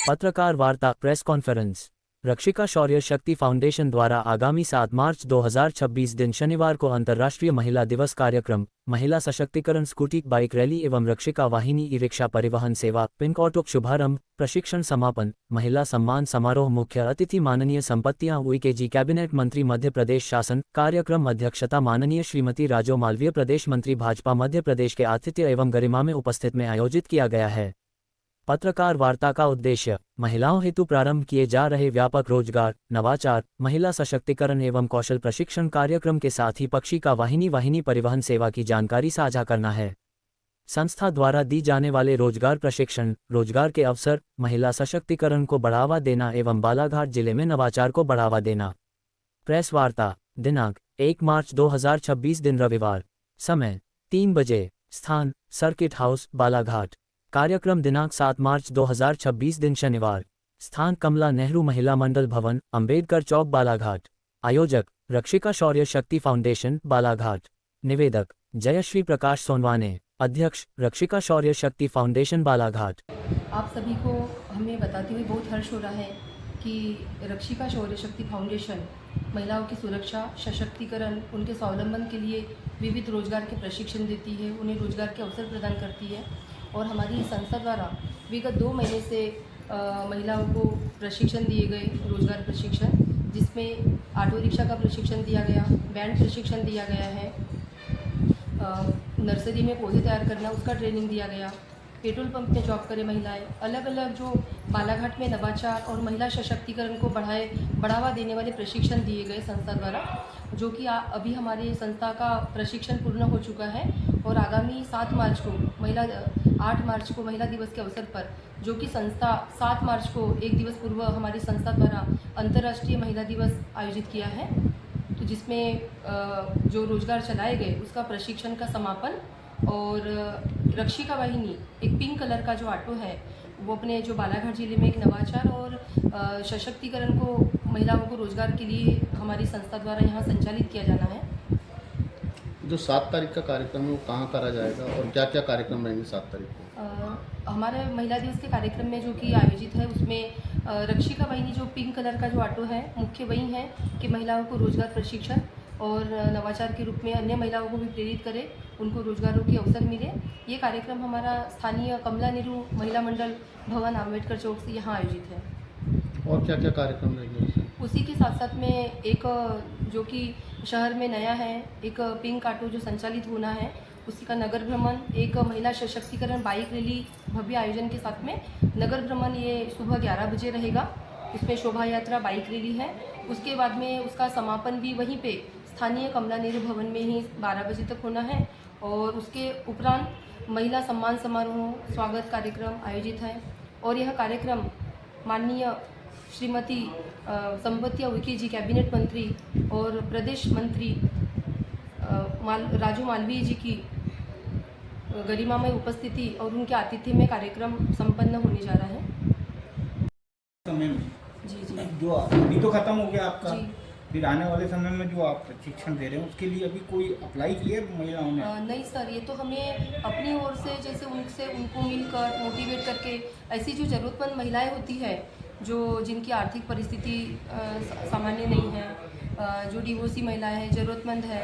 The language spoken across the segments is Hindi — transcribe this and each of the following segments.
पत्रकार वार्ता प्रेस कॉन्फ्रेंस। रक्षिका शौर्य शक्ति फाउंडेशन द्वारा आगामी 7 मार्च 2026 दिन शनिवार को अंतर्राष्ट्रीय महिला दिवस कार्यक्रम, महिला सशक्तिकरण स्कूटी बाइक रैली एवं रक्षिका वाहिनी ई रिक्शा परिवहन सेवा पिंक ऑटो शुभारंभ, प्रशिक्षण समापन, महिला सम्मान समारोह। मुख्य अतिथि माननीय संपत्तियां उइकेजी कैबिनेट मंत्री मध्य प्रदेश शासन। कार्यक्रम अध्यक्षता माननीय श्रीमती राजो मालवीय प्रदेश मंत्री भाजपा मध्य प्रदेश के आतिथ्य एवं गरिमा में उपस्थित में आयोजित किया गया है। पत्रकार वार्ता का उद्देश्य महिलाओं हेतु प्रारंभ किए जा रहे व्यापक रोजगार, नवाचार, महिला सशक्तिकरण एवं कौशल प्रशिक्षण कार्यक्रम के साथ ही पक्षिका वाहिनी परिवहन सेवा की जानकारी साझा करना है। संस्था द्वारा दी जाने वाले रोजगार प्रशिक्षण, रोजगार के अवसर, महिला सशक्तिकरण को बढ़ावा देना एवं बालाघाट जिले में नवाचार को बढ़ावा देना। प्रेस वार्ता दिनांक 1 मार्च 2026 दिन रविवार, समय 3 बजे, स्थान सर्किट हाउस बालाघाट। कार्यक्रम दिनांक 7 मार्च 2026 दिन शनिवार, स्थान कमला नेहरू महिला मंडल भवन, अंबेडकर चौक बालाघाट। आयोजक रक्षिका शौर्य शक्ति फाउंडेशन बालाघाट। निवेदक जयश्री प्रकाश सोनवाने। अध्यक्ष रक्षिका शौर्य शक्ति फाउंडेशन बालाघाट। आप सभी को हमें बताते हुए बहुत हर्ष हो रहा है कि रक्षिका शौर्य शक्ति फाउंडेशन महिलाओं की सुरक्षा, सशक्तिकरण, उनके स्वावलंबन के लिए विविध रोजगार के प्रशिक्षण देती है, उन्हें रोजगार के अवसर प्रदान करती है। और हमारी संस्था द्वारा विगत 2 महीने से महिलाओं को प्रशिक्षण दिए गए, रोजगार प्रशिक्षण, जिसमें ऑटो रिक्शा का प्रशिक्षण दिया गया, बैंड प्रशिक्षण दिया गया है, नर्सरी में पौधे तैयार करना उसका ट्रेनिंग दिया गया, पेट्रोल पंप में जॉब करें महिलाएं, अलग अलग जो बालाघाट में नवाचार और महिला सशक्तिकरण को बढ़ावा देने वाले प्रशिक्षण दिए गए संस्था द्वारा, जो कि अभी हमारे संस्था का प्रशिक्षण पूर्ण हो चुका है। और आगामी 8 मार्च को महिला दिवस के अवसर पर, जो कि संस्था 7 मार्च को एक दिवस पूर्व हमारी संस्था द्वारा अंतर्राष्ट्रीय महिला दिवस आयोजित किया है, तो जिसमें जो रोजगार चलाए गए उसका प्रशिक्षण का समापन। और रक्षिका वाहिनी एक पिंक कलर का जो ऑटो है, वो अपने जो बालाघाट जिले में एक नवाचार और सशक्तिकरण को, महिलाओं को रोजगार के लिए हमारी संस्था द्वारा यहाँ संचालित किया जाना है। जो 7 तारीख का कार्यक्रम है वो कहाँ करा जाएगा और क्या क्या कार्यक्रम रहेंगे 7 तारीख को? हमारे महिला दिवस के कार्यक्रम में जो कि आयोजित है, उसमें रक्षिका वाहिनी जो पिंक कलर का जो ऑटो है, मुख्य वही है कि महिलाओं को रोजगार प्रशिक्षण और नवाचार के रूप में अन्य महिलाओं को भी प्रेरित करे, उनको रोजगारों के अवसर मिले। ये कार्यक्रम हमारा स्थानीय कमला नेहरू महिला मंडल भवन, अम्बेडकर चौक से यहाँ आयोजित है। और क्या क्या कार्यक्रम रहेंगे? उसी के साथ साथ में एक जो कि शहर में नया है, एक पिंक ऑटो जो संचालित होना है, उसी का नगर भ्रमण, एक महिला सशक्तिकरण बाइक रैली भव्य आयोजन के साथ में नगर भ्रमण, ये सुबह 11 बजे रहेगा। उसमें शोभा यात्रा, बाइक रैली है। उसके बाद में उसका समापन भी वहीं पे स्थानीय कमला नेहरू भवन में ही 12 बजे तक होना है। और उसके उपरांत महिला सम्मान समारोह, स्वागत कार्यक्रम आयोजित है। और यह कार्यक्रम माननीय श्रीमती संपत्तियां उइकेजी कैबिनेट मंत्री और प्रदेश मंत्री राजू मालवीय जी की गरिमामय उपस्थिति और उनके आतिथ्य में कार्यक्रम संपन्न होने जा रहा है। समय में जी जो अभी तो खत्म हो गया आपका, जी। फिर आने वाले समय में जो आप प्रशिक्षण दे रहे हैं उसके लिए अभी कोई अप्लाई किए महिलाओं ने? नहीं सर, ये तो हमें अपनी ओर से जैसे उनको मिलकर मोटिवेट करके, ऐसी जो ज़रूरतमंद महिलाएं होती है जो जिनकी आर्थिक परिस्थिति सामान्य नहीं है, जो डिवोर्सी महिलाएं हैं, ज़रूरतमंद है,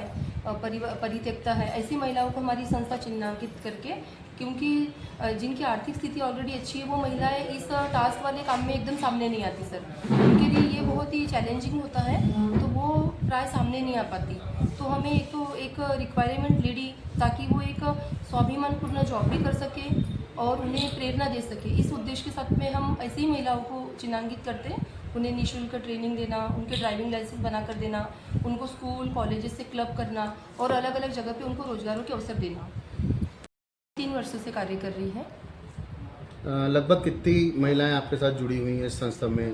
परित्यक्ता है, ऐसी महिलाओं को हमारी संस्था चिन्हांकित करके, क्योंकि जिनकी आर्थिक स्थिति ऑलरेडी अच्छी है वो महिलाएं इस टास्क वाले काम में एकदम सामने नहीं आती सर। उनके लिए ये बहुत ही चैलेंजिंग होता है, तो वो प्राय सामने नहीं आ पाती। तो हमें एक रिक्वायरमेंट लेडी, ताकि वो एक स्वाभिमानपूर्ण जॉब भी कर सके और उन्हें प्रेरणा दे सके, इस उद्देश्य के साथ में हम ऐसी महिलाओं को चिन्हांकित करते हैं। उन्हें निःशुल्क ट्रेनिंग देना, उनके ड्राइविंग लाइसेंस बना कर देना, उनको स्कूल कॉलेजेस से क्लब करना और अलग अलग जगह पे उनको रोजगारों के अवसर देना। 3 वर्षों से कार्य कर रही है। लगभग कितनी महिलाएं आपके साथ जुड़ी हुई हैं इस संस्था में?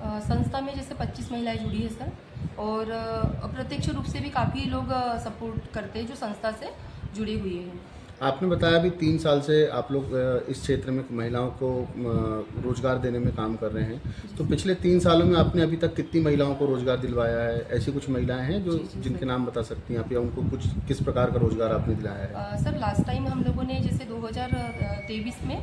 संस्था में जैसे 25 महिलाएं जुड़ी है सर, और अप्रत्यक्ष रूप से भी काफ़ी लोग सपोर्ट करते हैं जो संस्था से जुड़ी हुई हैं। आपने बताया अभी 3 साल से आप लोग इस क्षेत्र में महिलाओं को रोजगार देने में काम कर रहे हैं, तो पिछले 3 सालों में आपने अभी तक कितनी महिलाओं को रोजगार दिलवाया है? ऐसी कुछ महिलाएं हैं जो जी, जिनके सर। नाम बता सकती हैं आप, या उनको कुछ किस प्रकार का रोजगार आपने दिलाया है? सर लास्ट टाइम हम लोगों ने जैसे 2023 में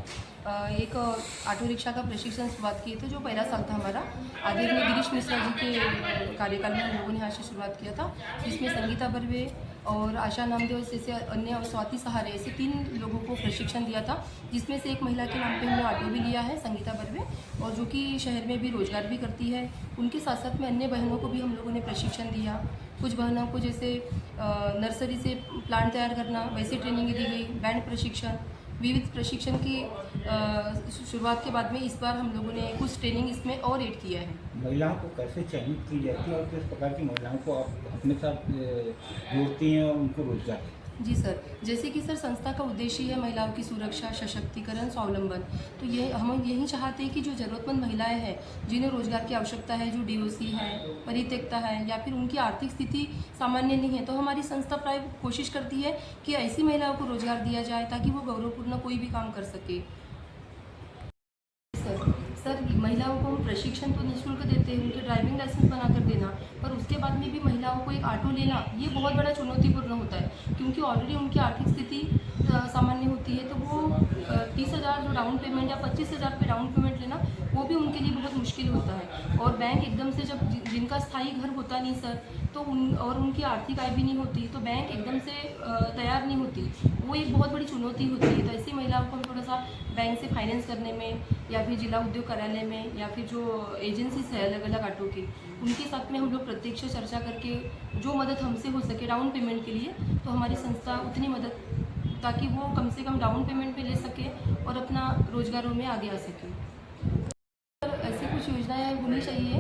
एक ऑटो रिक्शा का प्रशिक्षण शुरुआत किए थे, जो पहला साल था हमारा। आदरणीय गिरीश मिश्रा जी के कार्यकाल में हम लोगों ने यहाँ से शुरुआत किया था, जिसमें संगीता बर्वे और आशा नामदेव जैसे अन्य और स्वाति सहारे ऐसे 3 लोगों को प्रशिक्षण दिया था, जिसमें से एक महिला के नाम पे हमने ऑटो भी लिया है, संगीता बर्वे, और जो कि शहर में भी रोजगार भी करती है। उनके साथ साथ में अन्य बहनों को भी हम लोगों ने प्रशिक्षण दिया। कुछ बहनों को जैसे नर्सरी से प्लांट तैयार करना वैसी ट्रेनिंग दी गई, बैंड प्रशिक्षण, विविध प्रशिक्षण की शुरुआत के बाद में इस बार हम लोगों ने कुछ ट्रेनिंग इसमें और ऐड किया है। महिलाओं को कैसे चयनित की जाती है और किस प्रकार की महिलाओं को आप अपने साथ जोड़ती हैं और उनको रोजगार देती हैं? जी सर, जैसे कि सर संस्था का उद्देश्य है महिलाओं की सुरक्षा, सशक्तिकरण, स्वावलंबन। तो ये हम यही चाहते हैं कि जो ज़रूरतमंद महिलाएं हैं, जिन्हें रोजगार की आवश्यकता है, जो डीओसी है, परित्यक्ता है, या फिर उनकी आर्थिक स्थिति सामान्य नहीं है, तो हमारी संस्था प्राय कोशिश करती है कि ऐसी महिलाओं को रोजगार दिया जाए ताकि वो गौरवपूर्ण कोई भी काम कर सके। सर महिलाओं को हम प्रशिक्षण तो निःशुल्क देते हैं, उनके ड्राइविंग लाइसेंस बनाकर देना, पर उसके बाद में भी महिलाओं को एक ऑटो लेना ये बहुत बड़ा चुनौतीपूर्ण होता है, क्योंकि ऑलरेडी उनकी आर्थिक स्थिति सामान्य होती है। तो वो 30,000 जो डाउन पेमेंट या 25,000 पे डाउन पेमेंट लेना वो भी उनके लिए बहुत मुश्किल होता है। और बैंक एकदम से जब जिनका स्थायी घर होता नहीं सर, तो उनकी आर्थिक आय भी नहीं होती, तो बैंक एकदम से तैयार नहीं होती, वो एक बहुत बड़ी चुनौती होती है। तो ऐसी महिलाओं को हम थोड़ा सा बैंक से फाइनेंस करने में, या फिर जिला उद्योग कार्यालय में, या फिर जो एजेंसीज है अलग अलग ऑटो की, उनके साथ में हम लोग प्रत्यक्ष चर्चा करके जो मदद हमसे हो सके डाउन पेमेंट के लिए, तो हमारी संस्था उतनी मदद, ताकि वो कम से कम डाउन पेमेंट पे ले सके और अपना रोजगारों में आगे आ सके। ऐसी कुछ योजनाएं होनी चाहिए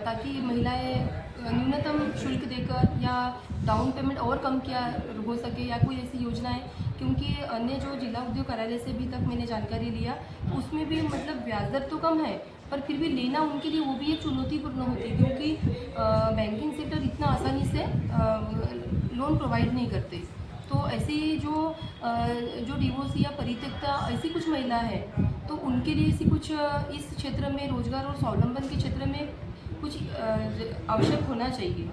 ताकि महिलाएं न्यूनतम शुल्क देकर या डाउन पेमेंट और कम किया हो सके, या कोई ऐसी योजनाएं, क्योंकि अन्य जो जिला उद्योग कार्यालय से भी तक मैंने जानकारी लिया, उसमें भी मतलब ब्याज दर तो कम है, पर फिर भी लेना उनके लिए वो भी एक चुनौतीपूर्ण होती है, क्योंकि बैंकिंग सेक्टर इतना आसानी से लोन प्रोवाइड नहीं करते। तो ऐसी जो डिवोर्स या परित्यक्ता ऐसी कुछ महिला है, तो उनके लिए ऐसी कुछ इस क्षेत्र में रोजगार और स्वावलंबन के क्षेत्र में कुछ आवश्यक होना चाहिए।